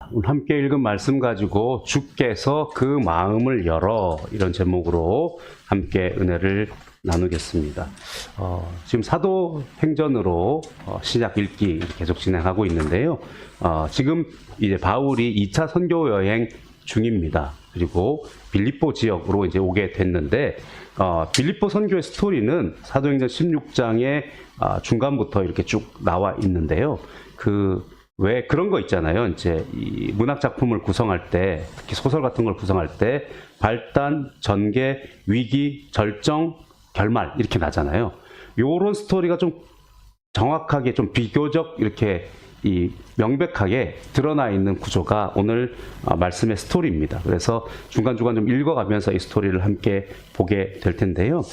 오늘 함께 읽은 말씀 가지고 주께서 그 마음을 열어, 이런 제목으로 함께 은혜를 나누겠습니다. 지금 사도행전으로 신약 읽기 계속 진행하고 있는데요. 지금 이제 바울이 2차 선교 여행 중입니다. 그리고 빌립보 지역으로 이제 오게 됐는데, 빌립보 선교의 스토리는 사도행전 16장의 중간부터 이렇게 쭉 나와 있는데요. 왜 그런 거 있잖아요. 이제 이 문학 작품을 구성할 때, 특히 소설 같은 걸 구성할 때 발단, 전개, 위기, 절정, 결말 이렇게 나잖아요. 요런 스토리가 좀 정확하게, 좀 비교적 이렇게 명백하게 드러나 있는 구조가 오늘 말씀의 스토리입니다. 그래서 중간중간 좀 읽어가면서 이 스토리를 함께 보게 될 텐데요.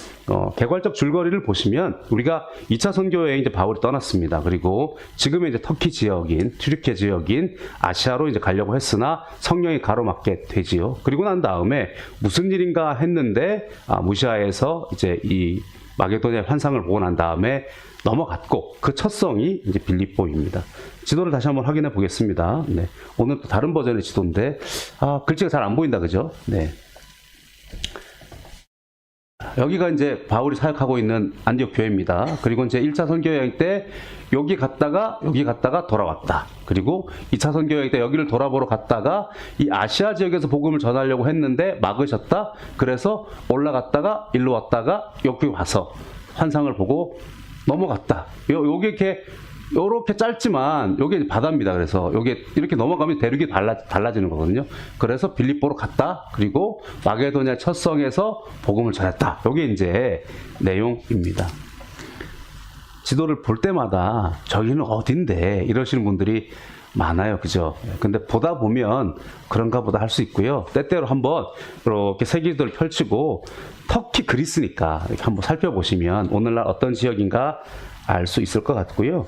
개괄적 줄거리를 보시면 우리가 2차 선교 여행 이제 바울이 떠났습니다. 그리고 지금의 이제 터키 지역인, 튀르키예 지역인 아시아로 이제 가려고 했으나 성령이 가로막게 되지요. 그리고 난 다음에 무슨 일인가 했는데 무시아에서 이제 이 마게도냐의 환상을 보고 난 다음에 넘어갔고, 그 첫 성이 이제 빌립보입니다. 지도를 다시 한번 확인해 보겠습니다. 네. 오늘 또 다른 버전의 지도인데, 글씨가 잘 안 보인다, 그죠? 네. 여기가 이제 바울이 사역하고 있는 안디옥 교회입니다. 그리고 이제 1차 선교여행 때 여기 갔다가 돌아왔다. 그리고 2차 선교여행 때 여기를 돌아보러 갔다가 이 아시아 지역에서 복음을 전하려고 했는데 막으셨다. 그래서 올라갔다가 일로 왔다가 여기 와서 환상을 보고 넘어갔다. 요게 이렇게 짧지만 요게 바다입니다. 그래서 요게 이렇게 넘어가면 대륙이 달라지는 거거든요. 그래서 빌립보로 갔다. 그리고 마게도냐 첫 성에서 복음을 전했다. 요게 이제 내용입니다. 지도를 볼 때마다 저기는 어딘데 이러시는 분들이 많아요. 그죠? 근데 보다 보면 그런가 보다 할 수 있고요. 때때로 한번 이렇게 세계지도를 펼치고 터키, 그리스니까 이렇게 한번 살펴보시면 오늘날 어떤 지역인가 알 수 있을 것 같고요.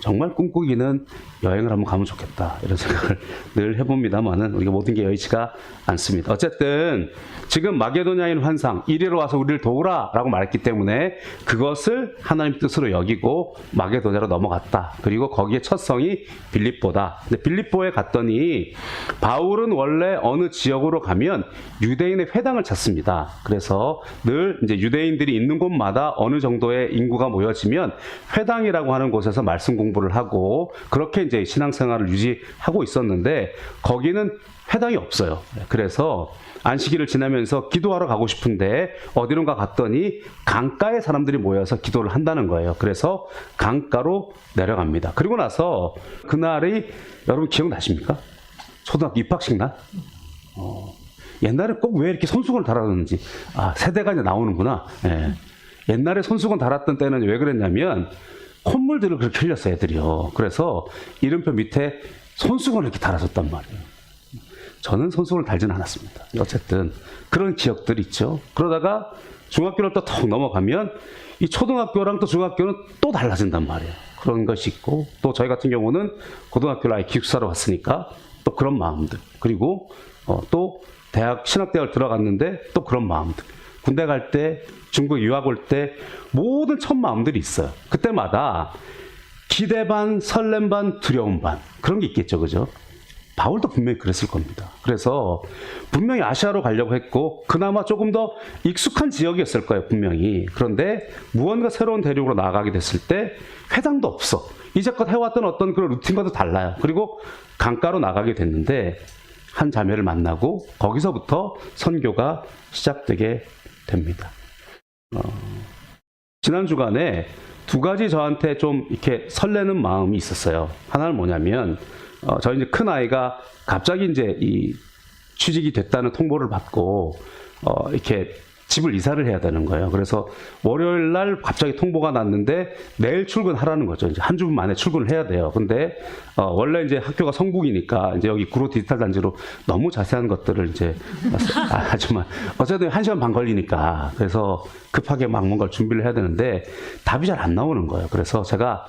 정말 꿈꾸기는 여행을 한번 가면 좋겠다, 이런 생각을 늘 해봅니다만은 우리가 모든 게 여의치가 않습니다. 어쨌든 지금 마게도냐인 환상, 이리로 와서 우리를 도우라 라고 말했기 때문에 그것을 하나님 뜻으로 여기고 마게도냐로 넘어갔다. 그리고 거기에 첫 성이 빌립보다. 근데 빌립보에 갔더니 바울은 원래 어느 지역으로 가면 유대인의 회당을 찾습니다. 그래서 늘 이제 유대인들이 있는 곳마다 어느 정도의 인구가 모여지면 회당이라고 하는 곳에서 말씀 공부를 하고, 그렇게 이제 신앙생활을 유지하고 있었는데 거기는 회당이 없어요. 그래서 안식일을 지나면서 기도하러 가고 싶은데 어디론가 갔더니 강가에 사람들이 모여서 기도를 한다는 거예요. 그래서 강가로 내려갑니다. 그리고 나서 그날이 여러분 기억나십니까? 초등학교 입학식 날? 옛날에 꼭 왜 이렇게 손수건을 달아놨는지, 세대가 이제 나오는구나. 예. 옛날에 손수건 달았던 때는 왜 그랬냐면 콧물들을 그렇게 흘렸어요, 애들이요. 그래서 이름표 밑에 손수건을 이렇게 달아줬단 말이에요. 저는 손수건을 달지는 않았습니다. 어쨌든 그런 기억들이 있죠. 그러다가 중학교를 또 턱 넘어가면 이 초등학교랑 또 중학교는 또 달라진단 말이에요. 그런 것이 있고, 또 저희 같은 경우는 고등학교를 아예 기숙사로 왔으니까 또 그런 마음들, 그리고 또 신학대학을 들어갔는데 또 그런 마음들, 군대 갈 때, 중국 유학 올 때 모든 첫 마음들이 있어요. 그때마다 기대 반, 설렘 반, 두려움 반, 그런 게 있겠죠. 그죠? 바울도 분명히 그랬을 겁니다. 그래서 분명히 아시아로 가려고 했고 그나마 조금 더 익숙한 지역이었을 거예요, 분명히. 그런데 무언가 새로운 대륙으로 나아가게 됐을 때 회당도 없어. 이제껏 해왔던 어떤 그런 루틴과도 달라요. 그리고 강가로 나가게 됐는데 한 자매를 만나고 거기서부터 선교가 시작되게 됩니다. 지난 주간에 두 가지 저한테 좀 이렇게 설레는 마음이 있었어요. 하나는 뭐냐면, 저희 이제 큰 아이가 갑자기 이제 취직이 됐다는 통보를 받고, 이렇게 집을 이사를 해야 되는 거예요. 그래서 월요일 날 갑자기 통보가 났는데 내일 출근하라는 거죠. 이제 한 주 만에 출근을 해야 돼요. 근데 원래 이제 학교가 성북이니까 이제 여기 구로 디지털 단지로 너무 자세한 것들을 이제 하지만 어쨌든 1시간 반 걸리니까, 그래서 급하게 막 뭔가를 준비를 해야 되는데 답이 잘 안 나오는 거예요. 그래서 제가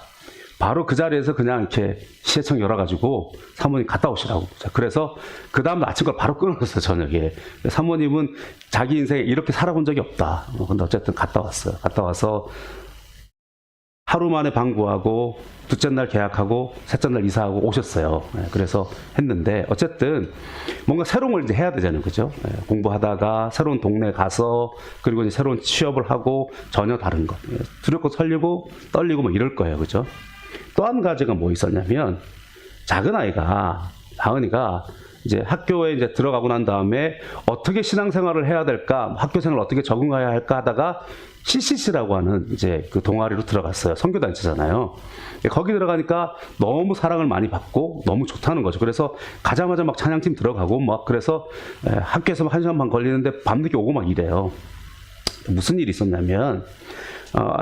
바로 그 자리에서 그냥 이렇게 시계청 열어가지고 사모님 갔다 오시라고. 그래서 그 다음날 아침 걸 바로 끊었어요, 저녁에. 사모님은 자기 인생에 이렇게 살아본 적이 없다. 근데 어쨌든 갔다 왔어요. 갔다 와서 하루 만에 방구하고 둘째 날 계약하고 셋째 날 이사하고 오셨어요. 그래서 했는데 어쨌든 뭔가 새로운 걸 이제 해야 되잖아요. 그죠? 공부하다가 새로운 동네 가서 그리고 이제 새로운 취업을 하고 전혀 다른 것. 두렵고 설리고 떨리고 뭐 이럴 거예요. 그죠? 또 한 가지가 뭐 있었냐면 작은 아이가 다은이가 이제 학교에 이제 들어가고 난 다음에 어떻게 신앙생활을 해야 될까, 학교 생활을 어떻게 적응해야 할까 하다가 CCC라고 하는 이제 그 동아리로 들어갔어요. 선교단체잖아요. 거기 들어가니까 너무 사랑을 많이 받고 너무 좋다는 거죠. 그래서 가자마자 막 찬양팀 들어가고 막 그래서 학교에서 1시간 반 걸리는데 밤늦게 오고 막 이래요. 무슨 일이 있었냐면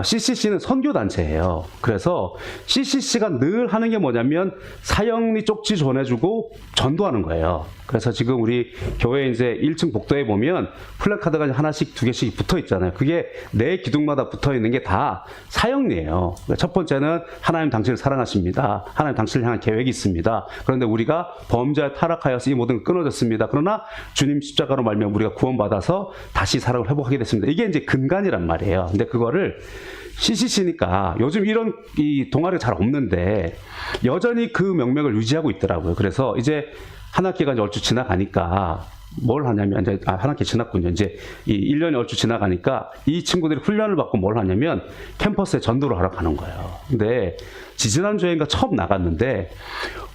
CCC는 선교단체예요. 그래서 CCC가 늘 하는 게 뭐냐면 사형리 쪽지 전해주고 전도하는 거예요. 그래서 지금 우리 교회 이제 1층 복도에 보면 플래카드가 하나씩 두 개씩 붙어 있잖아요. 그게 내 기둥마다 붙어 있는 게 다 사형리예요. 첫 번째는 하나님 당신을 사랑하십니다. 하나님 당신을 향한 계획이 있습니다. 그런데 우리가 범죄에 타락하여서 이 모든 게 끊어졌습니다. 그러나 주님 십자가로 말미암아 우리가 구원받아서 다시 사랑을 회복하게 됐습니다. 이게 이제 근간이란 말이에요. 근데 그거를 CCC니까 요즘 이런 이 동아리가 잘 없는데 여전히 그 명맥을 유지하고 있더라고요. 그래서 이제 한 학기가 이제 얼추 지나가니까 뭘 하냐면 이제 한 학기 지났군요. 이제 이 1년이 얼추 지나가니까 이 친구들이 훈련을 받고 뭘 하냐면 캠퍼스에 전도를 하러 가는 거예요. 근데 지지난주에인가 처음 나갔는데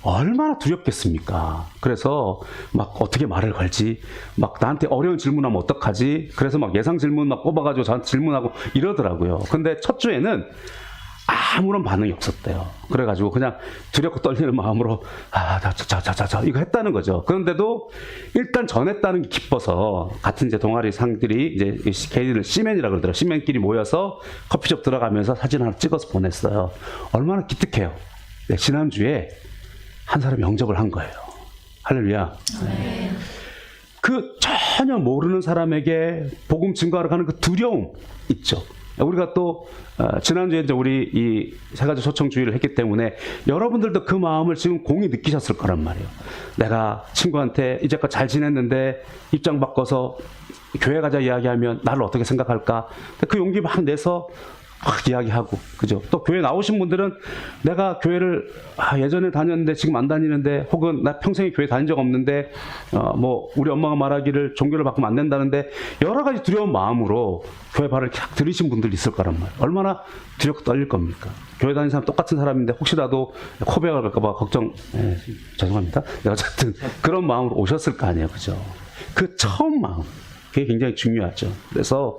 얼마나 두렵겠습니까? 그래서 막 어떻게 말을 걸지, 막 나한테 어려운 질문하면 어떡하지? 그래서 막 예상 질문 막 뽑아가지고 저한테 질문하고 이러더라고요. 근데 첫 주에는 아무런 반응이 없었대요. 그래가지고 그냥 두렵고 떨리는 마음으로 자 이거 했다는 거죠. 그런데도 일단 전했다는 게 기뻐서 같은 이제 동아리 상들이 이제 걔들 C맨이라 그러더라고요. C맨끼리 모여서 커피숍 들어가면서 사진 하나 찍어서 보냈어요. 얼마나 기특해요. 네, 지난주에 한 사람이 영접을 한 거예요. 할렐루야. 네. 그 전혀 모르는 사람에게 복음 증거하러 가는 그 두려움 있죠. 우리가 또 지난주에 이제 우리 이 세 가지 초청 주의를 했기 때문에 여러분들도 그 마음을 지금 공히 느끼셨을 거란 말이에요. 내가 친구한테 이제껏 잘 지냈는데 입장 바꿔서 교회 가자 이야기하면 나를 어떻게 생각할까? 그 용기 막 내서 막 이야기하고, 그죠? 또 교회 나오신 분들은 내가 교회를 예전에 다녔는데 지금 안 다니는데, 혹은 나 평생에 교회 다닌 적 없는데, 뭐 우리 엄마가 말하기를 종교를 바꾸면 안 된다는데 여러 가지 두려운 마음으로 교회 발을 쫙 들이신 분들 있을 거란 말이에요. 얼마나 두렵고 떨릴 겁니까? 교회 다니는 사람 똑같은 사람인데 혹시라도 코백을 갈까봐 걱정, 죄송합니다. 어쨌든 그런 마음으로 오셨을 거 아니에요, 그죠? 그 처음 마음, 그게 굉장히 중요하죠. 그래서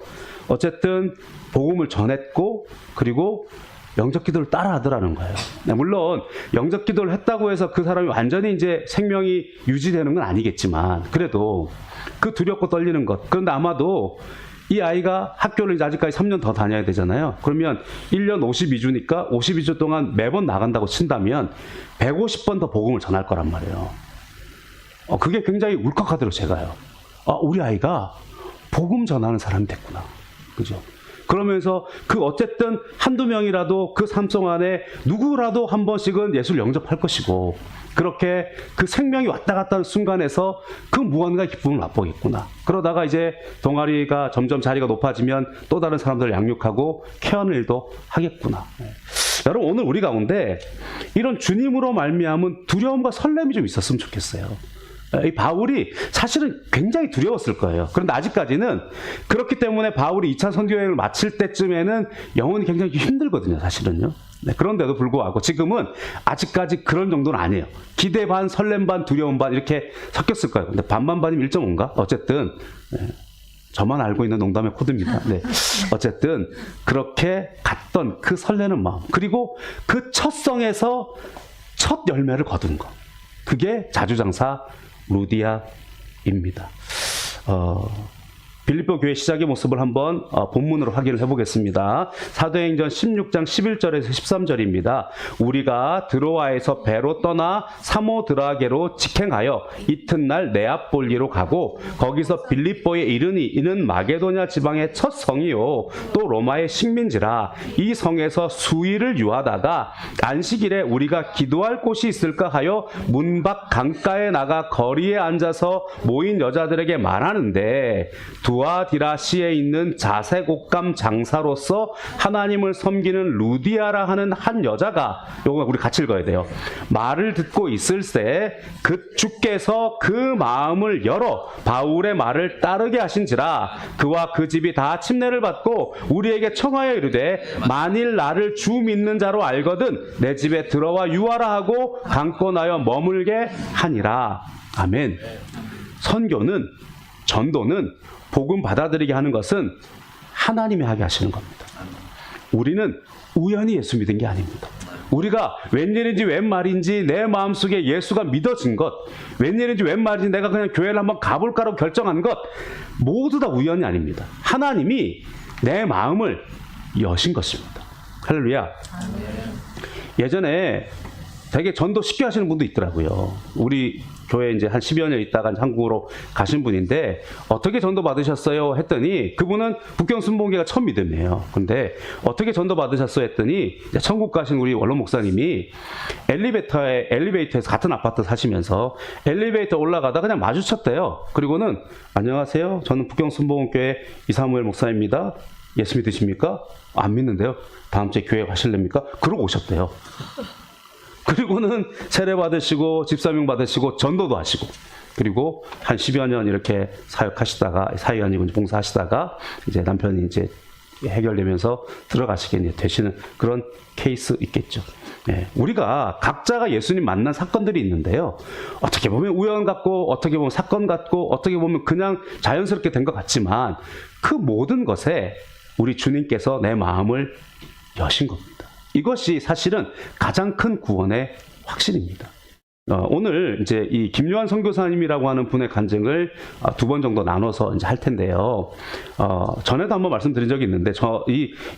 어쨌든 복음을 전했고 그리고 영접 기도를 따라 하더라는 거예요. 물론 영접 기도를 했다고 해서 그 사람이 완전히 이제 생명이 유지되는 건 아니겠지만 그래도 그 두렵고 떨리는 것. 그런데 아마도 이 아이가 학교를 이제 아직까지 3년 더 다녀야 되잖아요. 그러면 1년 52주니까 52주 동안 매번 나간다고 친다면 150번 더 복음을 전할 거란 말이에요. 그게 굉장히 울컥하더라고요, 제가요. 우리 아이가 복음 전하는 사람이 됐구나. 그죠? 그러면서 그 어쨌든 한두 명이라도 그 삶속 안에 누구라도 한 번씩은 예수를 영접할 것이고 그렇게 그 생명이 왔다 갔다 하는 순간에서 그 무언가의 기쁨을 맛보겠구나. 그러다가 이제 동아리가 점점 자리가 높아지면 또 다른 사람들을 양육하고 케어하는 일도 하겠구나. 여러분 오늘 우리 가운데 이런 주님으로 말미암은 두려움과 설렘이 좀 있었으면 좋겠어요. 이 바울이 사실은 굉장히 두려웠을 거예요. 그런데 아직까지는 그렇기 때문에 바울이 2차 선교여행을 마칠 때쯤에는 영혼이 굉장히 힘들거든요, 사실은요. 네, 그런데도 불구하고 지금은 아직까지 그런 정도는 아니에요. 기대 반, 설렘 반, 두려움 반 이렇게 섞였을 거예요. 근데 반반 반이면 1.5인가? 어쨌든 저만 알고 있는 농담의 코드입니다. 네. 어쨌든 그렇게 갔던 그 설레는 마음 그리고 그 첫 성에서 첫 열매를 거둔 것 그게 자주장사 루디아입니다. 빌립보 교회 시작의 모습을 한번 본문으로 확인을 해보겠습니다. 사도행전 16장 11절에서 13절입니다. 우리가 드로아에서 배로 떠나 사모드라게로 직행하여 이튿날 네아폴리로 가고 거기서 빌립보에 이르니 이는 마게도냐 지방의 첫 성이요 또 로마의 식민지라. 이 성에서 수일을 유하다가 안식일에 우리가 기도할 곳이 있을까 하여 문 밖 강가에 나가 거리에 앉아서 모인 여자들에게 말하는데 두 두아디라시에 있는 자색 옷감 장사로서 하나님을 섬기는 루디아라 하는 한 여자가, 요거 우리 같이 읽어야 돼요. 말을 듣고 있을새 그 주께서 그 마음을 열어 바울의 말을 따르게 하신지라. 그와 그 집이 다 침례를 받고 우리에게 청하여 이르되 만일 나를 주 믿는 자로 알거든 내 집에 들어와 유하라 하고 강권하여 머물게 하니라. 아멘. 선교는, 전도는, 복음 받아들이게 하는 것은 하나님이 하게 하시는 겁니다. 우리는 우연히 예수 믿은 게 아닙니다. 우리가 웬일인지 웬 말인지 내 마음속에 예수가 믿어진 것, 웬일인지 웬 말인지 내가 그냥 교회를 한번 가볼까라고 결정한 것, 모두 다 우연이 아닙니다. 하나님이 내 마음을 여신 것입니다. 할렐루야. 예전에 되게 전도 쉽게 하시는 분도 있더라고요. 우리 교회 이제 한 10여 년 있다가 한국으로 가신 분인데 어떻게 전도 받으셨어요? 했더니 그분은 북경순복음교회가 첫 믿음이에요. 근데 어떻게 전도 받으셨어요? 했더니 천국 가신 우리 원로 목사님이 엘리베이터에서 같은 아파트 사시면서 엘리베이터 올라가다 그냥 마주쳤대요. 그리고는 안녕하세요. 저는 북경순복음교회 이사무엘 목사입니다. 예수 믿으십니까? 안 믿는데요. 다음 주에 교회 가실랍니까? 그러고 오셨대요. 그리고는 세례 받으시고 집사명 받으시고 전도도 하시고, 그리고 한 10여 년 이렇게 사역하시다가, 사역이 아니고 봉사하시다가 이제 남편이 이제 해결되면서 들어가시게 되시는 그런 케이스 있겠죠. 네, 우리가 각자가 예수님 만난 사건들이 있는데요. 어떻게 보면 우연 같고, 어떻게 보면 사건 같고, 어떻게 보면 그냥 자연스럽게 된 것 같지만 그 모든 것에 우리 주님께서 내 마음을 여신 겁니다. 이것이 사실은 가장 큰 구원의 확신입니다. 오늘 이제 이 김요한 선교사님이라고 하는 분의 간증을 2번 정도 나눠서 이제 할 텐데요. 전에도 한번 말씀드린 적이 있는데,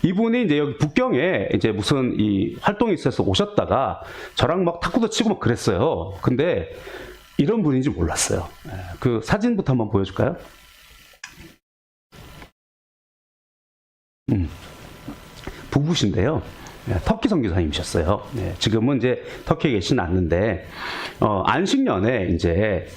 이분이 이제 여기 북경에 이제 무슨 이 활동이 있어서 오셨다가 저랑 막 탁구도 치고 막 그랬어요. 근데 이런 분인지 몰랐어요. 그 사진부터 한번 보여줄까요? 부부신데요. 터키 선교사님이셨어요. 네, 지금은 이제 터키에 계시는 않는데, 안식년에 이제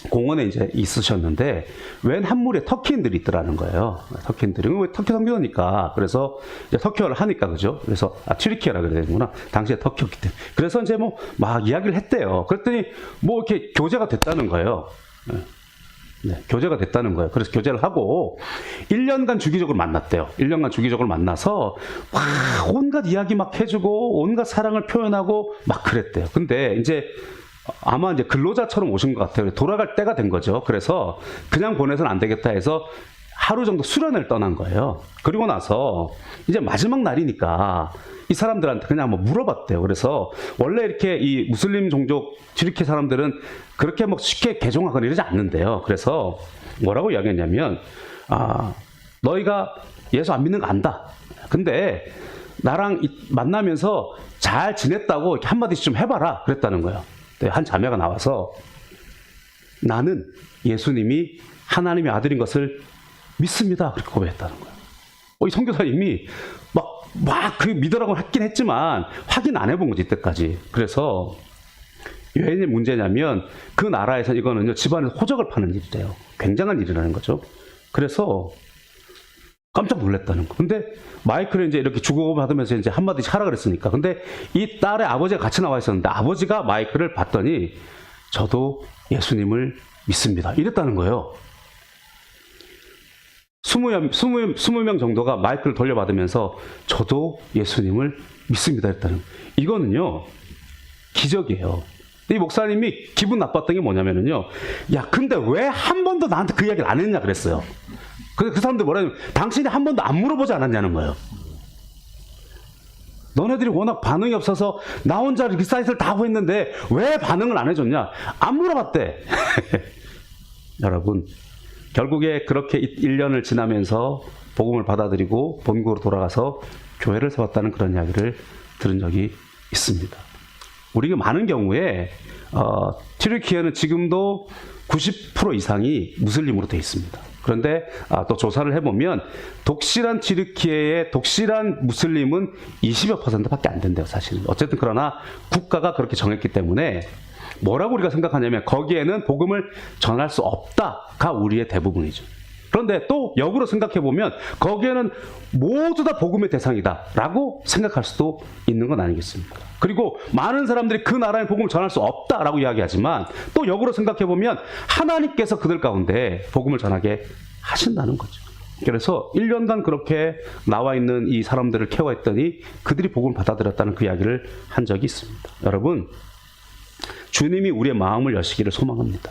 공원에 이제 있으셨는데, 웬 한물에 터키인들이 있더라는 거예요. 터키인들이. 왜 터키 선교사니까. 그래서 이제 터키어를 하니까, 그죠? 그래서, 튀르키예라 그래야 되는구나. 당시에 터키였기 때문에. 그래서 이제 뭐, 막 이야기를 했대요. 그랬더니, 뭐 이렇게 교제가 됐다는 거예요. 네, 교제가 됐다는 거예요. 그래서 교제를 하고 1년간 주기적으로 만났대요. 1년간 주기적으로 만나서 막 온갖 이야기 막 해주고 온갖 사랑을 표현하고 막 그랬대요. 근데 이제 아마 이제 근로자처럼 오신 것 같아요. 돌아갈 때가 된 거죠. 그래서 그냥 보내서는 안 되겠다 해서 하루 정도 수련을 떠난 거예요. 그리고 나서 이제 마지막 날이니까 이 사람들한테 그냥 뭐 물어봤대요. 그래서 원래 이렇게 이 무슬림 종족 튀르키 사람들은 그렇게 뭐 쉽게 개종하거나 이러지 않는데요. 그래서 뭐라고 이야기했냐면, 너희가 예수 안 믿는 거 안다. 근데 나랑 만나면서 잘 지냈다고 이렇게 한마디씩 좀 해봐라. 그랬다는 거예요. 한 자매가 나와서 나는 예수님이 하나님의 아들인 것을 믿습니다. 그렇게 고백했다는 거예요. 이 선교사님이 막 그 믿으라고 했긴 했지만 확인 안 해본 거지, 이때까지. 그래서 왜 문제냐면 그 나라에서 이거는요, 집안에 호적을 파는 일이래요. 굉장한 일이라는 거죠. 그래서 깜짝 놀랐다는 거. 근데 마이크를 이제 이렇게 주고 받으면서 이제 한마디씩 하라 그랬으니까. 근데 이 딸의 아버지가 같이 나와 있었는데 아버지가 마이크를 봤더니 저도 예수님을 믿습니다. 이랬다는 거예요. 20명 정도가 마이크를 돌려받으면서 저도 예수님을 믿습니다 했다는, 이거는요 기적이에요. 이 목사님이 기분 나빴던 게 뭐냐면요, 야 근데 왜 한 번도 나한테 그 이야기를 안 했냐 그랬어요. 그 사람들 뭐라냐면 당신이 한 번도 안 물어보지 않았냐는 거예요. 너네들이 워낙 반응이 없어서 나 혼자 그 사이트를 다 하고 있는데 왜 반응을 안 해줬냐, 안 물어봤대. 여러분, 결국에 그렇게 1년을 지나면서 복음을 받아들이고 본국으로 돌아가서 교회를 세웠다는 그런 이야기를 들은 적이 있습니다. 우리가 많은 경우에 튀르키예는 지금도 90% 이상이 무슬림으로 되어 있습니다. 그런데 또 조사를 해보면 독실한 튀르키예의 독실한 무슬림은 20여 %밖에 안 된대요, 사실은. 어쨌든 그러나 국가가 그렇게 정했기 때문에 뭐라고 우리가 생각하냐면 거기에는 복음을 전할 수 없다가 우리의 대부분이죠. 그런데 또 역으로 생각해 보면 거기에는 모두 다 복음의 대상이다라고 생각할 수도 있는 건 아니겠습니까? 그리고 많은 사람들이 그 나라의 복음을 전할 수 없다라고 이야기하지만 또 역으로 생각해 보면 하나님께서 그들 가운데 복음을 전하게 하신다는 거죠. 그래서 1년간 그렇게 나와 있는 이 사람들을 케어했더니 그들이 복음을 받아들였다는 그 이야기를 한 적이 있습니다. 여러분, 주님이 우리의 마음을 여시기를 소망합니다.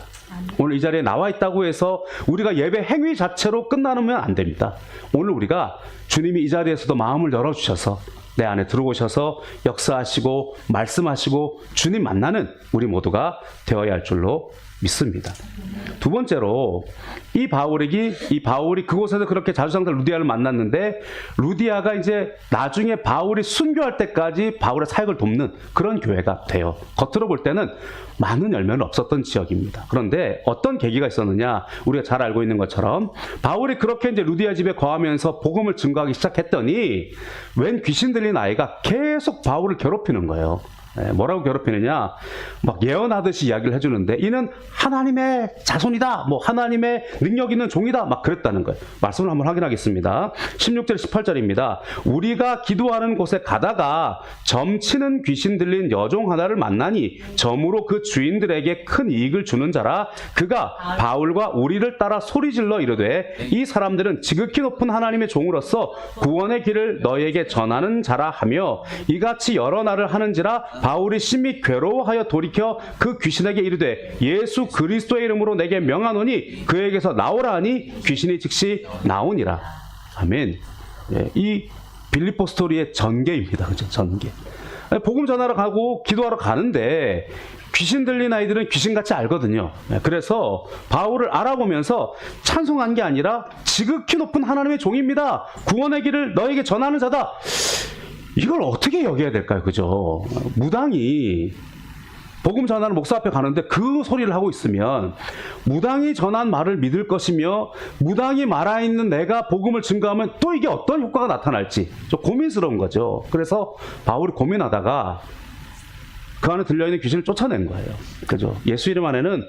오늘 이 자리에 나와 있다고 해서 우리가 예배 행위 자체로 끝나면 안 됩니다. 오늘 우리가 주님이 이 자리에서도 마음을 열어주셔서 내 안에 들어오셔서 역사하시고 말씀하시고 주님 만나는 우리 모두가 되어야 할 줄로 믿습니다. 두 번째로 이 바울이 그곳에서 그렇게 자주상자 루디아를 만났는데 루디아가 이제 나중에 바울이 순교할 때까지 바울의 사역을 돕는 그런 교회가 돼요. 겉으로 볼 때는 많은 열매는 없었던 지역입니다. 그런데 어떤 계기가 있었느냐? 우리가 잘 알고 있는 것처럼 바울이 그렇게 이제 루디아 집에 거하면서 복음을 증거하기 시작했더니 웬 귀신 들린 아이가 계속 바울을 괴롭히는 거예요. 뭐라고 괴롭히느냐? 막 예언하듯이 이야기를 해주는데 이는 하나님의 자손이다. 뭐 하나님의 능력 있는 종이다. 막 그랬다는 거예요. 말씀을 한번 확인하겠습니다. 16절 18절입니다. 우리가 기도하는 곳에 가다가 점치는 귀신 들린 여종 하나를 만나니 점으로 그 주인들에게 큰 이익을 주는 자라. 그가 바울과 우리를 따라 소리질러 이르되 이 사람들은 지극히 높은 하나님의 종으로서 구원의 길을 너희에게 전하는 자라 하며 이같이 여러 날을 하는지라. 바울이 심히 괴로워하여 돌이켜 그 귀신에게 이르되 예수 그리스도의 이름으로 내게 명하노니 그에게서 나오라 하니 귀신이 즉시 나오니라. 아멘. 이 빌립보 스토리의 전개입니다. 그죠? 전개. 복음 전하러 가고 기도하러 가는데 귀신 들린 아이들은 귀신같이 알거든요. 그래서 바울을 알아보면서 찬송한 게 아니라 지극히 높은 하나님의 종입니다. 구원의 길을 너에게 전하는 자다. 이걸 어떻게 여겨야 될까요? 그죠? 무당이 복음 전하는 목사 앞에 가는데 그 소리를 하고 있으면 무당이 전한 말을 믿을 것이며 무당이 말하있는 내가 복음을 증거하면 또 이게 어떤 효과가 나타날지 좀 고민스러운 거죠. 그래서 바울이 고민하다가 그 안에 들려있는 귀신을 쫓아낸 거예요. 그죠? 예수 이름 안에는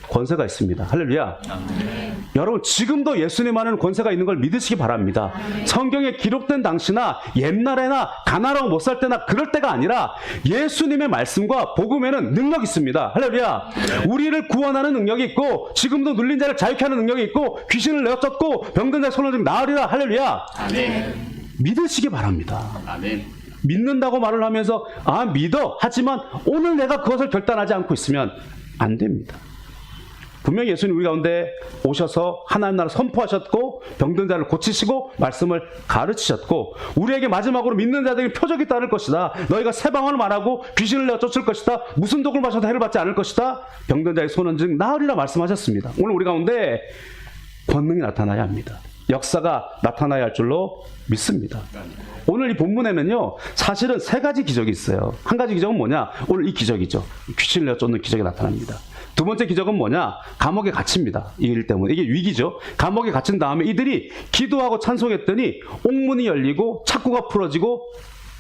권세가 있습니다. 할렐루야. 여러분, 지금도 예수님 안에는 권세가 있는 걸 믿으시기 바랍니다. 성경에 기록된 당시나 옛날에나 가난하고 못 살 때나 그럴 때가 아니라 예수님의 말씀과 복음에는 능력이 있습니다. 할렐루야. 우리를 구원하는 능력이 있고 지금도 눌린 자를 자유케 하는 능력이 있고 귀신을 내어쫓고 병든 자의 손을 좀 나으리라. 할렐루야. 아멘. 믿으시기 바랍니다. 아멘. 믿는다고 말을 하면서 믿어 하지만 오늘 내가 그것을 결단하지 않고 있으면 안 됩니다. 분명히 예수님 우리 가운데 오셔서 하나님 나라 선포하셨고 병든 자를 고치시고 말씀을 가르치셨고 우리에게 마지막으로 믿는 자들에게 표적이 따를 것이다. 너희가 새 방언을 말하고 귀신을 내어 쫓을 것이다. 무슨 독을 마셔도 해를 받지 않을 것이다. 병든 자의 손은 즉 나으리라 말씀하셨습니다. 오늘 우리 가운데 권능이 나타나야 합니다. 역사가 나타나야 할 줄로 믿습니다. 오늘 이 본문에는요 사실은 세 가지 기적이 있어요. 한 가지 기적은 뭐냐? 오늘 이 기적이죠. 귀신을 내어 쫓는 기적이 나타납니다. 두 번째 기적은 뭐냐? 감옥에 갇힙니다. 이 일 때문에. 이게 위기죠. 감옥에 갇힌 다음에 이들이 기도하고 찬송했더니 옥문이 열리고 착고가 풀어지고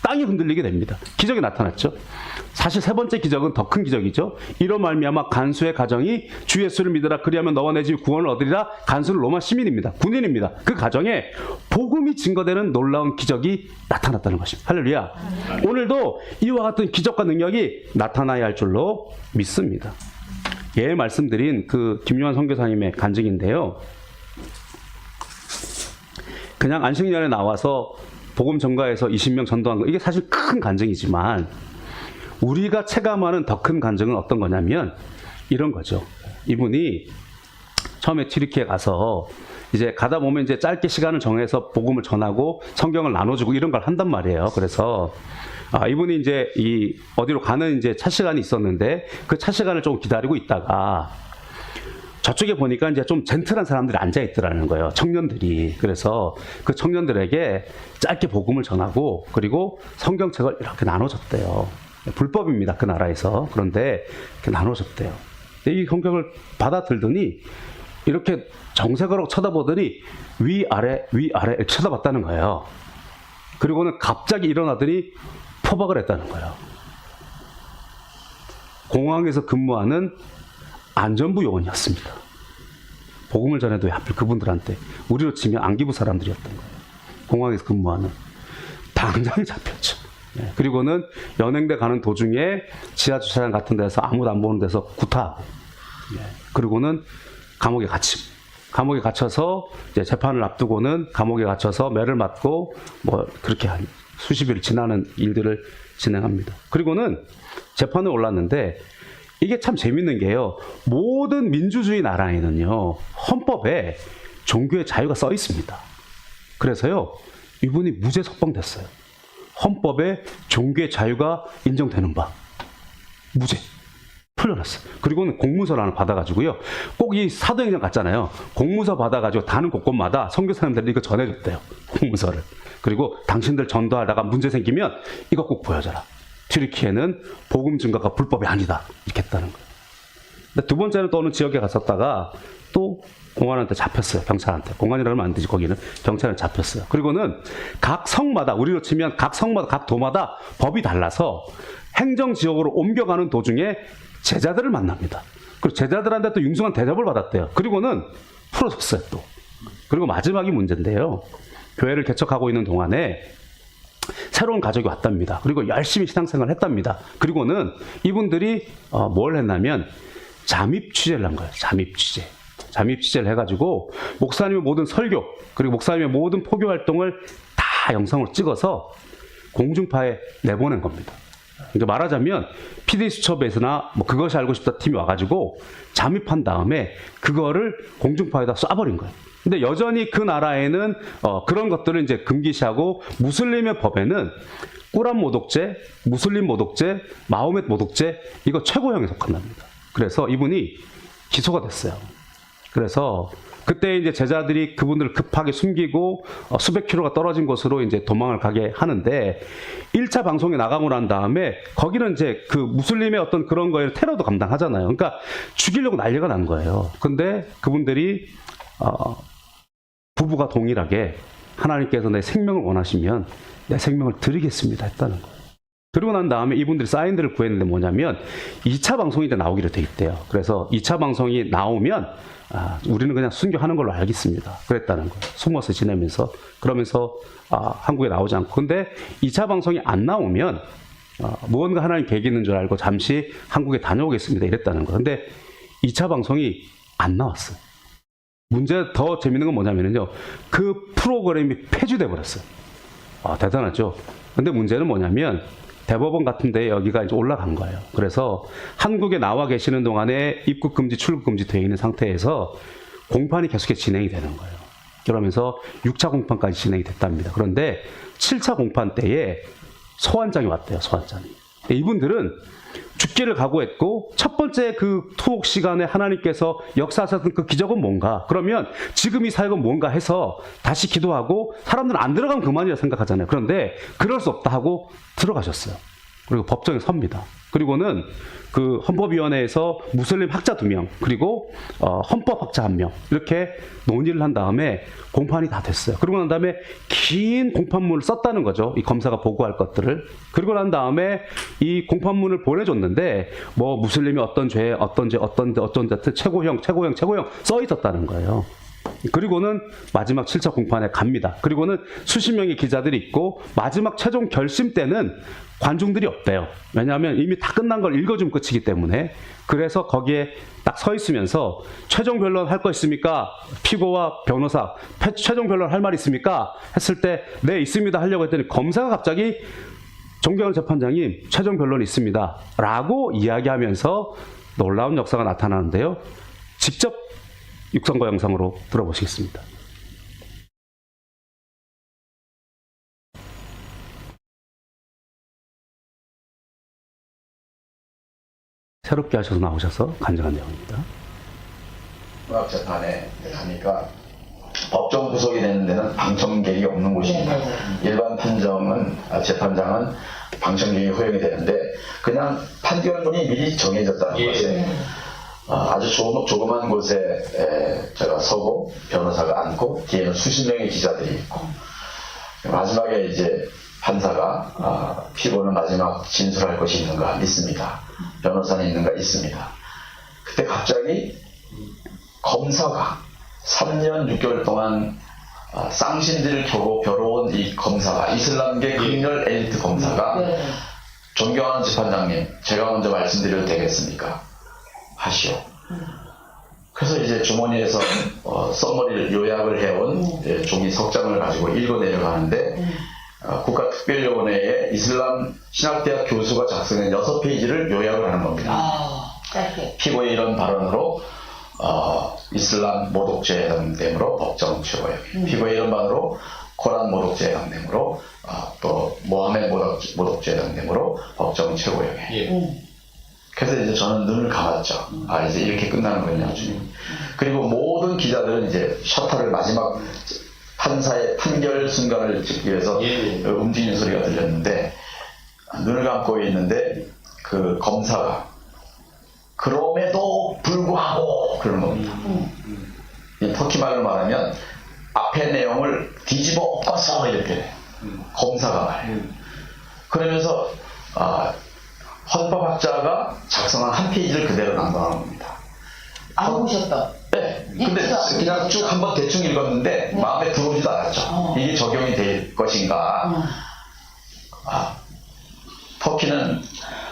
땅이 흔들리게 됩니다. 기적이 나타났죠. 사실 세 번째 기적은 더 큰 기적이죠. 이로 말미암아 간수의 가정이 주 예수를 믿으라 그리하면 너와 내 집이 구원을 얻으리라. 간수는 로마 시민입니다. 군인입니다. 그 가정에 복음이 증거되는 놀라운 기적이 나타났다는 것입니다. 할렐루야. 오늘도 이와 같은 기적과 능력이 나타나야 할 줄로 믿습니다. 예, 말씀드린 그 김요한 선교사님의 간증인데요. 그냥 안식년에 나와서 복음 전가에서 20명 전도한 거, 이게 사실 큰 간증이지만 우리가 체감하는 더 큰 간증은 어떤 거냐면 이런 거죠. 이분이 처음에 튀르키에 가서 이제 가다 보면 이제 짧게 시간을 정해서 복음을 전하고 성경을 나눠주고 이런 걸 한단 말이에요. 그래서 이분이 이제 어디로 가는 이제 차 시간이 있었는데 그 차 시간을 좀 기다리고 있다가 저쪽에 보니까 이제 좀 젠틀한 사람들이 앉아 있더라는 거예요. 청년들이. 그래서 그 청년들에게 짧게 복음을 전하고 그리고 성경책을 이렇게 나눠줬대요. 불법입니다. 그 나라에서. 그런데 이렇게 나눠줬대요. 이 성경을 받아들더니 이렇게 정색으로 쳐다보더니 위아래 이렇게 쳐다봤다는 거예요. 그리고는 갑자기 일어나더니 포박을 했다는 거예요. 공항에서 근무하는 안전부 요원이었습니다. 복음을 전해도 하필 그분들한테 우리로 치면 안기부 사람들이었던 거예요. 공항에서 근무하는. 당장에 잡혔죠. 예. 그리고는 연행대 가는 도중에 지하주차장 같은 데서 아무도 안 보는 데서 구타하고, 예. 그리고는 감옥에 갇혀서 이제 재판을 앞두고는 감옥에 갇혀서 매를 맞고 뭐 그렇게 한 수십 일 지나는 일들을 진행합니다. 그리고는 재판에 올랐는데 이게 참 재밌는 게요. 모든 민주주의 나라에는요, 헌법에 종교의 자유가 써 있습니다. 그래서요, 이분이 무죄 석방됐어요. 헌법에 종교의 자유가 인정되는 바. 무죄. 풀려났어요. 그리고는 공문서를 하나 받아가지고요. 꼭 이 사도행전 같잖아요. 공문서 받아가지고 다른 곳곳마다 선교사님들이 이거 전해줬대요. 공문서를. 그리고 당신들 전도하다가 문제 생기면 이거 꼭 보여줘라. 튀르키예는 복음 증거가 불법이 아니다. 이렇게 했다는 거예요. 근데 두 번째는 또 어느 지역에 갔었다가 또 공안한테 잡혔어요. 경찰한테. 공안이라 하면 안 되지. 거기는 경찰한테 잡혔어요. 그리고는 각 성마다, 우리로 치면 각 성마다, 각 도마다 법이 달라서 행정지역으로 옮겨가는 도중에 제자들을 만납니다. 그리고 제자들한테 또 융숭한 대접을 받았대요. 그리고는 풀어줬어요, 또. 그리고 마지막이 문제인데요. 교회를 개척하고 있는 동안에 새로운 가족이 왔답니다. 그리고 열심히 신앙생활을 했답니다. 그리고는 이분들이 뭘 했냐면 잠입 취재를 한 거예요. 잠입 취재를 해가지고 목사님의 모든 설교, 그리고 목사님의 모든 포교 활동을 다 영상으로 찍어서 공중파에 내보낸 겁니다. 그러니까 말하자면 PD수첩에서나 뭐 그것이 알고 싶다 팀이 와가지고 잠입한 다음에 그거를 공중파에다 쏴버린 거예요. 근데 여전히 그 나라에는 그런 것들을 이제 금기시하고 무슬림의 법에는 꾸란 모독죄, 무슬림 모독죄, 마호멧 모독죄 이거 최고형에 속한답니다. 그래서 이분이 기소가 됐어요. 그래서 그때 이제 제자들이 그분들을 급하게 숨기고 수백 킬로가 떨어진 곳으로 이제 도망을 가게 하는데 1차 방송에 나가고 난 다음에 거기는 이제 그 무슬림의 어떤 그런 거에 테러도 감당하잖아요. 그러니까 죽이려고 난리가 난 거예요. 근데 그분들이 부부가 동일하게 하나님께서 내 생명을 원하시면 내 생명을 드리겠습니다 했다는 거예요. 그리고 난 다음에 이분들이 사인들을 구했는데 뭐냐면 2차 방송이 이제 나오기로 돼 있대요. 그래서 2차 방송이 나오면 우리는 그냥 순교하는 걸로 알겠습니다. 그랬다는 거예요. 숨어서 지내면서. 그러면서 한국에 나오지 않고. 근데 2차 방송이 안 나오면 무언가 하나님 계획이 있는 줄 알고 잠시 한국에 다녀오겠습니다. 이랬다는 거예요. 근데 2차 방송이 안 나왔어요. 문제 더 재밌는 건 뭐냐면요. 그 프로그램이 폐지돼 버렸어요. 대단하죠. 근데 문제는 뭐냐면 대법원 같은 데 여기가 이제 올라간 거예요. 그래서 한국에 나와 계시는 동안에 입국 금지, 출국 금지 되어 있는 상태에서 공판이 계속해서 진행이 되는 거예요. 그러면서 6차 공판까지 진행이 됐답니다. 그런데 7차 공판 때에 소환장이 왔대요. 소환장이. 이분들은 죽기를 각오했고 첫 번째 그 투옥 시간에 하나님께서 역사하셨던 그 기적은 뭔가? 그러면 지금 이 사역은 뭔가 해서 다시 기도하고 사람들은 안 들어가면 그만이라 생각하잖아요. 그런데 그럴 수 없다 하고 들어가셨어요. 그리고 법정에 섭니다. 그리고는 그 헌법위원회에서 무슬림 학자 2명 그리고 헌법학자 1명 이렇게 논의를 한 다음에 공판이 다 됐어요. 그리고 난 다음에 긴 공판문을 썼다는 거죠. 이 검사가 보고할 것들을. 그리고 난 다음에 이 공판문을 보내줬는데 뭐 무슬림이 어떤 죄, 어떤 최고형 써 있었다는 거예요. 그리고는 마지막 7차 공판에 갑니다. 그리고는 수십 명의 기자들이 있고 마지막 최종 결심 때는 관중들이 없대요. 왜냐하면 이미 다 끝난 걸 읽어주면 끝이기 때문에. 그래서 거기에 딱 서 있으면서 최종 변론 할 거 있습니까? 피고와 변호사 최종 변론 할 말 있습니까? 했을 때 네 있습니다 하려고 했더니 검사가 갑자기 존경하는 재판장님 최종 변론이 있습니다 라고 이야기하면서 놀라운 역사가 나타나는데요. 직접 육성과 영상으로 들어보시겠습니다. 새롭게 하셔서 나오셔서 간증한 내용입니다. 재판에 가니까 법정 구속이 되는 데는 방청객이 없는 곳입니다. 일반 판정은 재판장은 방청객이 허용이 되는데 그냥 판결문이 미리 정해졌다는 것에 아주 조그만 곳에 제가 서고 변호사가 앉고 뒤에는 수십 명의 기자들이 있고 마지막에 이제 판사가 피고는 마지막 진술할 것이 있는가 믿습니다. 변호사는 있는가 있습니다. 그때 갑자기 검사가 3년 6개월 동안 쌍신들을 켜고 벼러온 이 검사가, 이슬람계 극렬 엘리트 검사가 네. 존경하는 재판장님, 제가 먼저 말씀드려도 되겠습니까? 하시오. 그래서 이제 주머니에서 써머리를 요약을 해온 종이 석장을 가지고 읽어 내려가는데 국가특별위원회에 이슬람 신학대학 교수가 작성한 6페이지를 요약을 하는 겁니다. 짧게. 피고의 이런 발언으로 이슬람 모독죄에 해당되므로 법정 최고형이, 피고의 이런 발언으로 코란 모독죄에 해당되므로 또 모하메 모독죄에 해당되므로 법정 최고형이. 그래서 이제 저는 눈을 감았죠. 이제 이렇게 끝나는 거냐, 주님. 그리고 모든 기자들은 이제 셔터를 마지막 판사의 판결 순간을 찍기 위해서 움직이는 소리가 들렸는데, 눈을 감고 있는데 그 검사가 그럼에도 불구하고 그러는 겁니다. 이 터키 말로 말하면 앞의 내용을 뒤집어 엎어서 이렇게 돼요. 검사가 말해요. 그러면서 헌법학자가 작성한 한 페이지를 그대로 낭독하는 겁니다. 안 보셨다. 네. 근데 그냥 쭉 한번 대충 읽었는데 마음에 들어오지도 않았죠. 이게 적용이 될 것인가. 터키는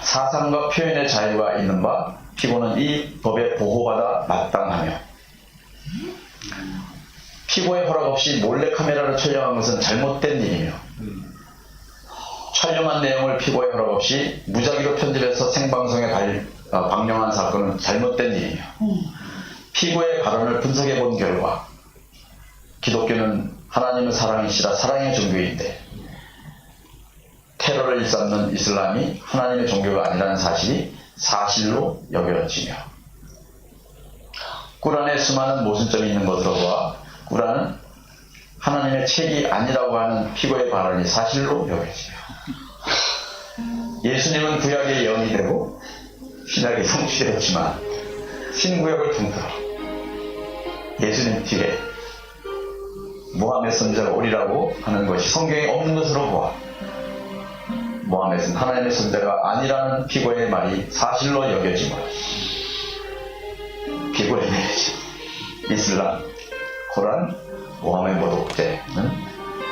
사상과 표현의 자유가 있는 바 피고는 이 법에 보호받아 마땅하며 피고의 허락 없이 몰래카메라를 촬영한 것은 잘못된 일이며 촬영한 내용을 피고의 허락 없이 무작위로 편집해서 생방송에 방영한 사건은 잘못된 일이며 피고의 발언을 분석해 본 결과 기독교는 하나님은 사랑이시라 사랑의 종교인데 테러를 일삼는 이슬람이 하나님의 종교가 아니라는 사실이 사실로 여겨지며 꾸란에 수많은 모순점이 있는 것으로 보아 꾸란은 하나님의 책이 아니라고 하는 피고의 발언이 사실로 여겨지며 예수님은 구약의 영이 되고 신약의 성취되었지만 신구약을 통틀어 예수님 뒤에 모하메 선지자가 오리라고 하는 것이 성경에 없는 것으로 보아 모하메는 하나님의 선지자가 아니라는 피고의 말이 사실로 여겨지므로 피고에 내려진 이슬람, 코란, 모하메 모독죄는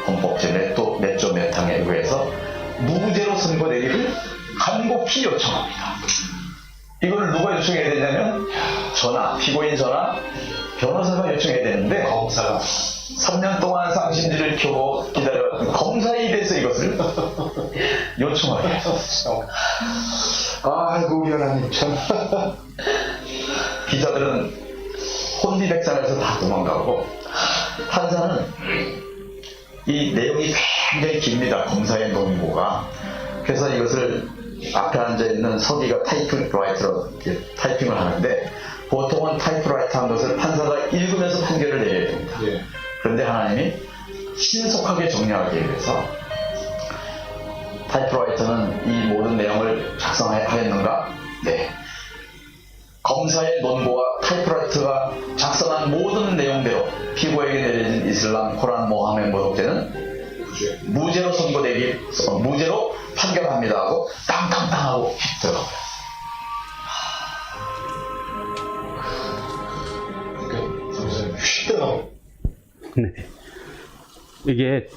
헌법제 몇 조 몇 항에 의해서 무죄로 선고되기를 간곡히 요청합니다. 이걸 누가 요청해야 되냐면 피고인 전화, 변호사가 요청해야 되는데 검사가 3년 동안 쌍신들을 켜고 기다려왔던 검사에 대해서 이것을 요청하게 했었어요. 아이고 우리 하나님 참. 기자들은 혼비백산해서 다 도망가고 판사는 이 내용이 굉장히 깁니다. 검사의 논고가. 그래서 이것을 앞에 앉아있는 서기가 타이프라이터로 타이핑을 하는데 보통은 타이프라이터 한 것을 판사가 읽으면서 판결을 내려야 됩니다. 그런데 하나님이 신속하게 정리하기 위해서 타이프라이터는 이 모든 내용을 작성하였는가? 네. 검사의 논고와 타이프라이터가 작성한 모든 내용대로 피고에게 내려진 이슬람, 코란, 모하메 모독죄는 무죄로 무죄로 판결합니다 하고 땅땅땅 하고 들어가버렸어요. 그러니까 선생님 휘떡하고. 네. 이게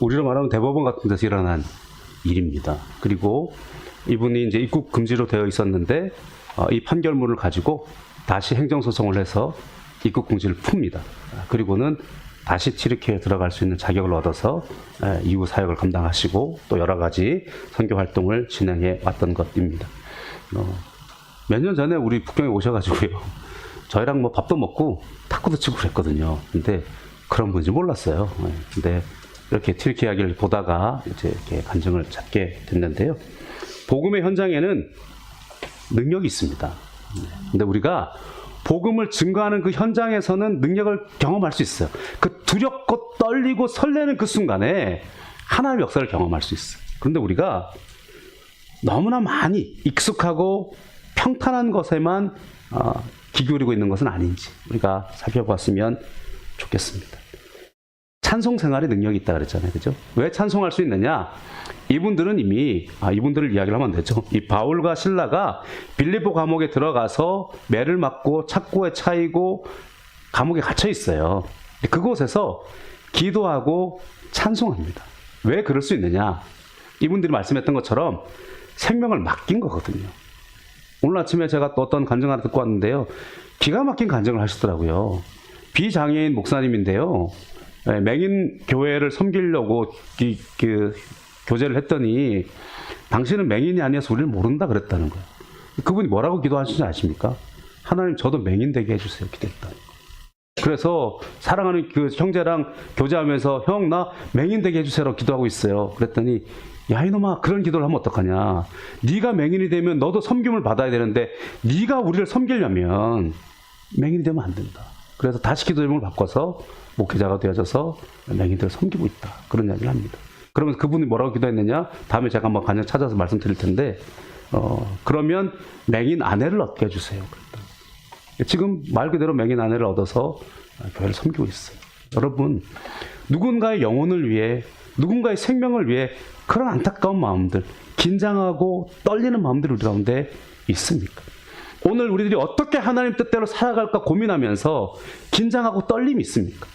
우리로 말하면 대법원 같은 데서 일어난 일입니다. 그리고 이분이 이제 입국 금지로 되어 있었는데 이 판결문을 가지고 다시 행정소송을 해서 입국 금지를 풉니다. 그리고는 다시 튀르키예에 들어갈 수 있는 자격을 얻어서 이후 사역을 감당하시고 또 여러 가지 선교 활동을 진행해 왔던 것입니다. 몇 년 전에 우리 북경에 오셔가지고요. 저희랑 뭐 밥도 먹고 탁구도 치고 그랬거든요. 근데 그런 분인지 몰랐어요. 근데 이렇게 튀르키예 이야기를 보다가 이제 이렇게 간증을 찾게 됐는데요. 복음의 현장에는 능력이 있습니다. 근데 우리가 복음을 증거하는 그 현장에서는 능력을 경험할 수 있어요. 그 두렵고 떨리고 설레는 그 순간에 하나님의 역사를 경험할 수 있어요. 그런데 우리가 너무나 많이 익숙하고 평탄한 것에만 기울이고 있는 것은 아닌지 우리가 살펴봤으면 좋겠습니다. 찬송 생활에 능력이 있다 그랬잖아요. 그죠? 왜 찬송할 수 있느냐? 이분들은 이미 이분들을 이야기를 하면 되죠. 이 바울과 실라가 빌립보 감옥에 들어가서 매를 맞고 착고에 차이고 감옥에 갇혀 있어요. 그곳에서 기도하고 찬송합니다. 왜 그럴 수 있느냐? 이분들이 말씀했던 것처럼 생명을 맡긴 거거든요. 오늘 아침에 제가 또 어떤 간증 하나 듣고 왔는데요. 기가 막힌 간증을 하시더라고요. 비장애인 목사님인데요. 맹인 교회를 섬기려고 교제를 했더니 당신은 맹인이 아니어서 우리를 모른다 그랬다는 거예요. 그분이 뭐라고 기도하시는지 아십니까? 하나님 저도 맹인 되게 해주세요. 기도했다는 거예요. 그래서 사랑하는 그 형제랑 교제하면서 형 나 맹인 되게 해주세요라고 기도하고 있어요. 그랬더니 야 이놈아 그런 기도를 하면 어떡하냐. 네가 맹인이 되면 너도 섬김을 받아야 되는데 네가 우리를 섬기려면 맹인이 되면 안 된다. 그래서 다시 기도 제목을 바꿔서 목회자가 되어져서 맹인들을 섬기고 있다. 그런 이야기를 합니다. 그러면서 그분이 뭐라고 기도했느냐? 다음에 제가 한번 간증 찾아서 말씀드릴 텐데 그러면 맹인 아내를 얻게 해주세요. 그랬다. 지금 말 그대로 맹인 아내를 얻어서 교회를 섬기고 있어요. 여러분 누군가의 영혼을 위해 누군가의 생명을 위해 그런 안타까운 마음들, 긴장하고 떨리는 마음들이 우리 가운데 있습니까? 오늘 우리들이 어떻게 하나님 뜻대로 살아갈까 고민하면서 긴장하고 떨림이 있습니까?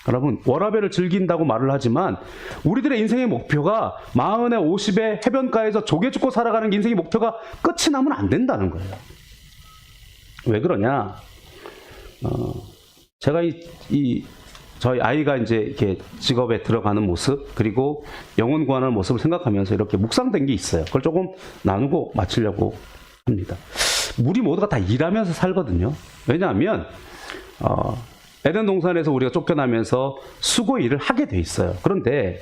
여러분 워라밸을 즐긴다고 말을 하지만 우리들의 인생의 목표가 40에 50에 해변가에서 조개 죽고 살아가는 게 인생의 목표가 끝이 나면 안 된다는 거예요. 왜 그러냐? 제가 저희 아이가 이제 이렇게 직업에 들어가는 모습 그리고 영혼 구하는 모습을 생각하면서 이렇게 묵상된 게 있어요. 그걸 조금 나누고 마치려고 합니다. 우리 모두가 다 일하면서 살거든요. 왜냐하면 에덴 동산에서 우리가 쫓겨나면서 수고 일을 하게 돼 있어요. 그런데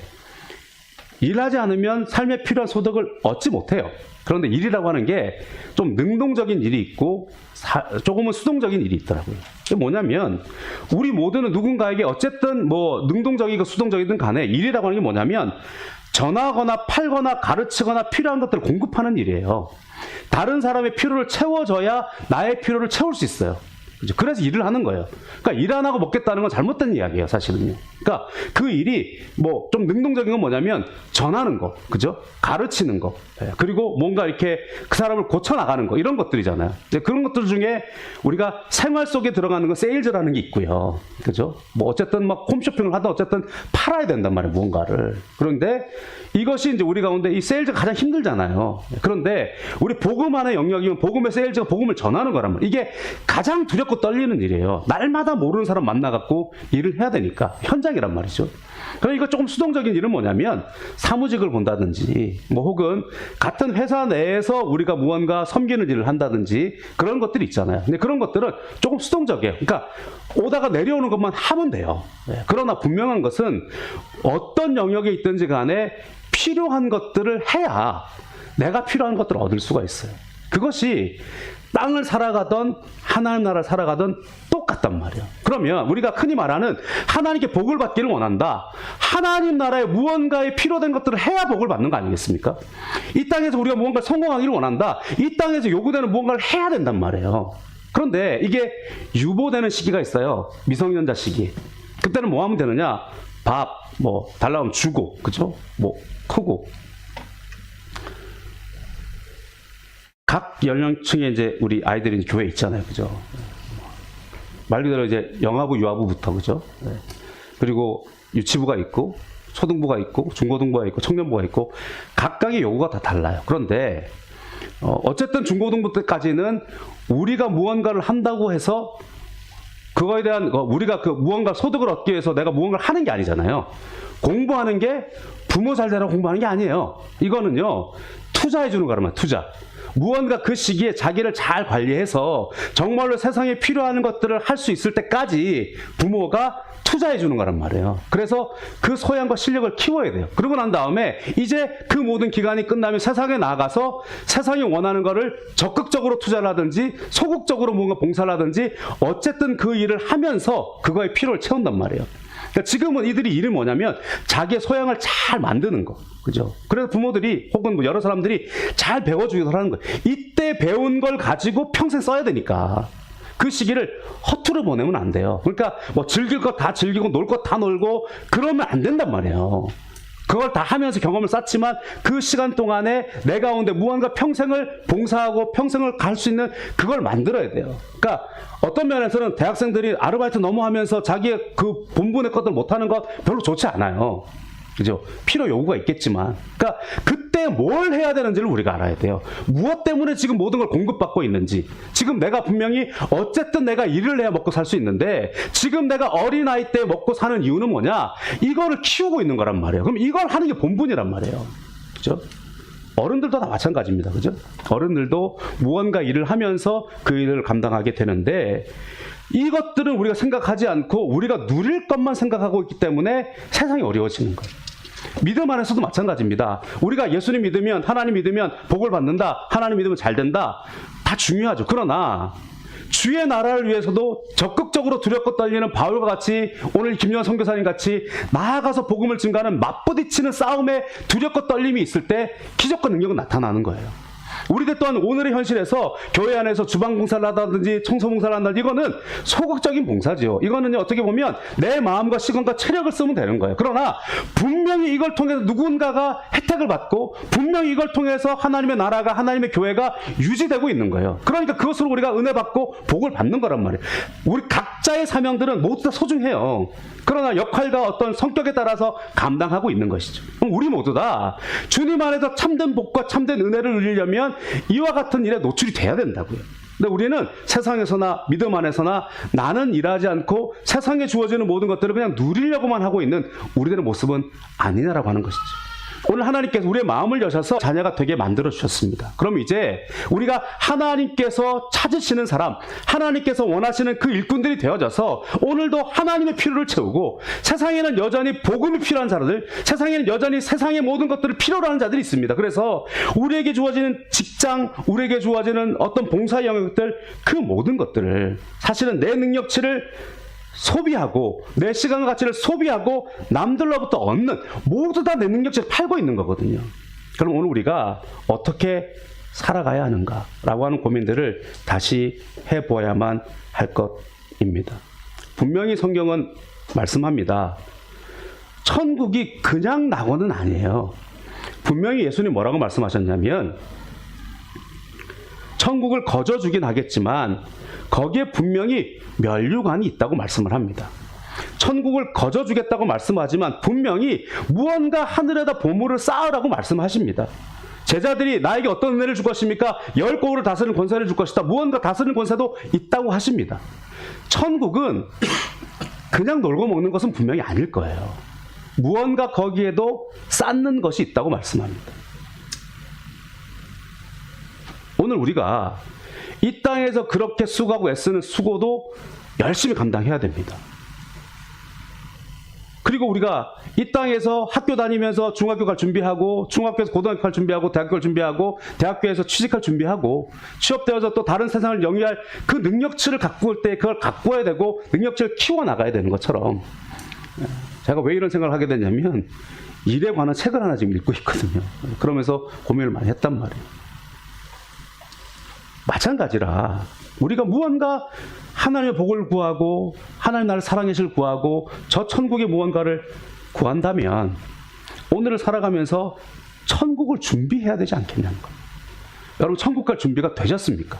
일하지 않으면 삶에 필요한 소득을 얻지 못해요. 그런데 일이라고 하는 게 좀 능동적인 일이 있고 조금은 수동적인 일이 있더라고요. 그게 뭐냐면 우리 모두는 누군가에게 어쨌든 뭐 능동적이고 수동적이든 간에 일이라고 하는 게 뭐냐면 전하거나 팔거나 가르치거나 필요한 것들을 공급하는 일이에요. 다른 사람의 필요를 채워줘야 나의 필요를 채울 수 있어요. 그래서 일을 하는 거예요. 그러니까 일 안 하고 먹겠다는 건 잘못된 이야기예요, 사실은요. 그러니까 그 일이 뭐 좀 능동적인 건 뭐냐면 전하는 거, 그죠? 가르치는 거, 그리고 뭔가 이렇게 그 사람을 고쳐 나가는 거 이런 것들이잖아요. 이제 그런 것들 중에 우리가 생활 속에 들어가는 건 세일즈라는 게 있고요, 그죠? 뭐 어쨌든 막 홈쇼핑을 하든 어쨌든 팔아야 된단 말이에요, 무언가를. 그런데 이것이 이제 우리 가운데 이 세일즈가 가장 힘들잖아요. 그런데 우리 복음 안의 영역이면 복음의 세일즈가 복음을 전하는 거란 말이에요. 이게 가장 두렵고 떨리는 일이에요. 날마다 모르는 사람 만나갖고 일을 해야 되니까 현장이란 말이죠. 그럼 이거 조금 수동적인 일은 뭐냐면 사무직을 본다든지 뭐 혹은 같은 회사 내에서 우리가 무언가 섬기는 일을 한다든지 그런 것들이 있잖아요. 근데 그런 것들은 조금 수동적이에요. 그러니까 오다가 내려오는 것만 하면 돼요. 그러나 분명한 것은 어떤 영역에 있든지 간에 필요한 것들을 해야 내가 필요한 것들을 얻을 수가 있어요. 그것이 땅을 살아가던 하나님 나라를 살아가던 똑같단 말이에요. 그러면 우리가 흔히 말하는 하나님께 복을 받기를 원한다. 하나님 나라에 무언가에 필요된 것들을 해야 복을 받는 거 아니겠습니까? 이 땅에서 우리가 무언가 성공하기를 원한다. 이 땅에서 요구되는 무언가를 해야 된단 말이에요. 그런데 이게 유보되는 시기가 있어요. 미성년자 시기. 그때는 뭐 하면 되느냐? 밥, 뭐 달라면 주고, 그죠? 뭐 크고. 각 연령층에 이제 우리 아이들이 이제 교회에 있잖아요. 그죠? 말 그대로 이제 영아부, 유아부부터, 그죠? 네. 그리고 유치부가 있고, 초등부가 있고, 중고등부가 있고, 청년부가 있고, 각각의 요구가 다 달라요. 그런데, 어쨌든 중고등부 때까지는 우리가 무언가를 한다고 해서 그거에 대한, 우리가 그 무언가 소득을 얻기 위해서 내가 무언가를 하는 게 아니잖아요. 공부하는 게 부모 잘 되라고 공부하는 게 아니에요. 이거는요, 투자해주는 거라면 투자. 무언가 그 시기에 자기를 잘 관리해서 정말로 세상에 필요한 것들을 할 수 있을 때까지 부모가 투자해 주는 거란 말이에요. 그래서 그 소양과 실력을 키워야 돼요. 그러고 난 다음에 이제 그 모든 기간이 끝나면 세상에 나가서 세상이 원하는 거를 적극적으로 투자를 하든지 소극적으로 뭔가 봉사를 하든지 어쨌든 그 일을 하면서 그거의 필요를 채운단 말이에요. 그러니까 지금은 이들이 일이 뭐냐면 자기의 소양을 잘 만드는 거. 그죠? 그래서 부모들이 혹은 뭐 여러 사람들이 잘 배워주기도 하는 거예요. 이때 배운 걸 가지고 평생 써야 되니까. 그 시기를 허투루 보내면 안 돼요. 그러니까 뭐 즐길 것 다 즐기고 놀 것 다 놀고 그러면 안 된단 말이에요. 그걸 다 하면서 경험을 쌓지만 그 시간 동안에 내 가운데 무언가 평생을 봉사하고 평생을 갈 수 있는 그걸 만들어야 돼요. 그러니까 어떤 면에서는 대학생들이 아르바이트 너무 하면서 자기의 그 본분의 것들 못하는 것 별로 좋지 않아요. 그죠? 필요 요구가 있겠지만. 그러니까 그때 뭘 해야 되는지를 우리가 알아야 돼요. 무엇 때문에 지금 모든 걸 공급받고 있는지. 지금 내가 분명히 어쨌든 내가 일을 해야 먹고 살 수 있는데 지금 내가 어린아이 때 먹고 사는 이유는 뭐냐? 이거를 키우고 있는 거란 말이에요. 그럼 이걸 하는 게 본분이란 말이에요. 그죠? 어른들도 다 마찬가지입니다. 그죠? 어른들도 무언가 일을 하면서 그 일을 감당하게 되는데 이것들은 우리가 생각하지 않고 우리가 누릴 것만 생각하고 있기 때문에 세상이 어려워지는 거예요. 믿음 안에서도 마찬가지입니다. 우리가 예수님 믿으면, 하나님 믿으면 복을 받는다, 하나님 믿으면 잘 된다, 다 중요하죠. 그러나 주의 나라를 위해서도 적극적으로 두렵고 떨리는 바울과 같이 오늘 김요한 선교사님 같이 나아가서 복음을 증가하는 맞부딪히는 싸움에 두렵고 떨림이 있을 때 기적과 능력은 나타나는 거예요. 우리들 또한 오늘의 현실에서 교회 안에서 주방 봉사를 하다든지 청소 봉사를 한다든지 이거는 소극적인 봉사죠. 이거는 어떻게 보면 내 마음과 시간과 체력을 쓰면 되는 거예요. 그러나 분명히 이걸 통해서 누군가가 혜택을 받고 분명히 이걸 통해서 하나님의 나라가 하나님의 교회가 유지되고 있는 거예요. 그러니까 그것으로 우리가 은혜 받고 복을 받는 거란 말이에요. 우리 각자의 사명들은 모두 다 소중해요. 그러나 역할과 어떤 성격에 따라서 감당하고 있는 것이죠. 그럼 우리 모두 다 주님 안에서 참된 복과 참된 은혜를 누리려면 이와 같은 일에 노출이 돼야 된다고요. 근데 우리는 세상에서나 믿음 안에서나 나는 일하지 않고 세상에 주어지는 모든 것들을 그냥 누리려고만 하고 있는 우리들의 모습은 아니냐라고 하는 것이죠. 오늘 하나님께서 우리의 마음을 여셔서 자녀가 되게 만들어 주셨습니다. 그럼 이제 우리가 하나님께서 찾으시는 사람, 하나님께서 원하시는 그 일꾼들이 되어져서 오늘도 하나님의 필요를 채우고 세상에는 여전히 복음이 필요한 자들, 세상에는 여전히 세상의 모든 것들을 필요로 하는 자들이 있습니다. 그래서 우리에게 주어지는 직장, 우리에게 주어지는 어떤 봉사 영역들, 그 모든 것들을 사실은 내 능력치를 소비하고 내 시간과 가치를 소비하고 남들로부터 얻는 모두 다 내 능력치를 팔고 있는 거거든요. 그럼 오늘 우리가 어떻게 살아가야 하는가라고 하는 고민들을 다시 해보아야만 할 것입니다. 분명히 성경은 말씀합니다. 천국이 그냥 낙원은 아니에요. 분명히 예수님 뭐라고 말씀하셨냐면 천국을 거저주긴 하겠지만 거기에 분명히 면류관이 있다고 말씀을 합니다. 천국을 거저주겠다고 말씀하지만 분명히 무언가 하늘에다 보물을 쌓으라고 말씀하십니다. 제자들이 나에게 어떤 은혜를 줄 것입니까? 10고을을 다스리는 권세를 줄 것이다. 무언가 다스리는 권세도 있다고 하십니다. 천국은 그냥 놀고 먹는 것은 분명히 아닐 거예요. 무언가 거기에도 쌓는 것이 있다고 말씀합니다. 오늘 우리가 이 땅에서 그렇게 수고하고 애쓰는 수고도 열심히 감당해야 됩니다. 그리고 우리가 이 땅에서 학교 다니면서 중학교 갈 준비하고 중학교에서 고등학교 갈 준비하고 대학교를 준비하고 대학교에서 취직할 준비하고 취업되어서 또 다른 세상을 영위할 그 능력치를 갖고 올 때 그걸 가꾸어야 되고 능력치를 키워나가야 되는 것처럼 제가 왜 이런 생각을 하게 됐냐면 일에 관한 책을 하나 지금 읽고 있거든요. 그러면서 고민을 많이 했단 말이에요. 마찬가지라 우리가 무언가 하나님의 복을 구하고 하나님 나를 사랑하시를 구하고 저 천국의 무언가를 구한다면 오늘을 살아가면서 천국을 준비해야 되지 않겠냐는 거예요. 여러분 천국 갈 준비가 되셨습니까?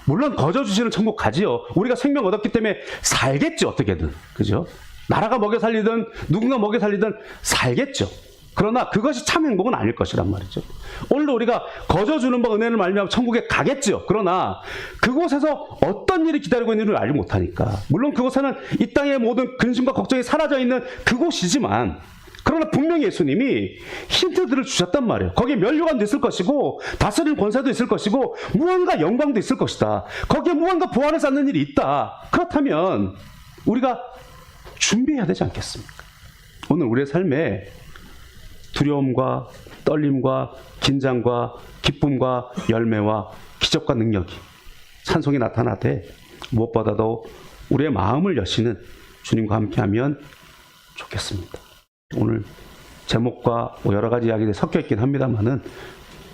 물론 거저 주시는 천국 가지요. 우리가 생명 얻었기 때문에 살겠죠. 어떻게든. 그죠? 나라가 먹여 살리든 누군가 먹여 살리든 살겠죠. 그러나 그것이 참 행복은 아닐 것이란 말이죠. 오늘도 우리가 거저 주는 바 은혜를 말미암아 천국에 가겠죠. 그러나 그곳에서 어떤 일이 기다리고 있는지를 알지 못하니까. 물론 그곳에는 이 땅의 모든 근심과 걱정이 사라져 있는 그곳이지만 그러나 분명히 예수님이 힌트들을 주셨단 말이에요. 거기에 면류관도 있을 것이고 다스리는 권세도 있을 것이고 무언가 영광도 있을 것이다. 거기에 무언가 보안을 쌓는 일이 있다. 그렇다면 우리가 준비해야 되지 않겠습니까? 오늘 우리의 삶에 두려움과 떨림과 긴장과 기쁨과 열매와 기적과 능력이 찬송이 나타나되 무엇보다도 우리의 마음을 여시는 주님과 함께하면 좋겠습니다. 오늘 제목과 여러 가지 이야기들이 섞여 있긴 합니다만은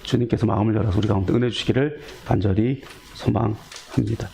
주님께서 마음을 열어서 우리 가운데 은혜 주시기를 간절히 소망합니다.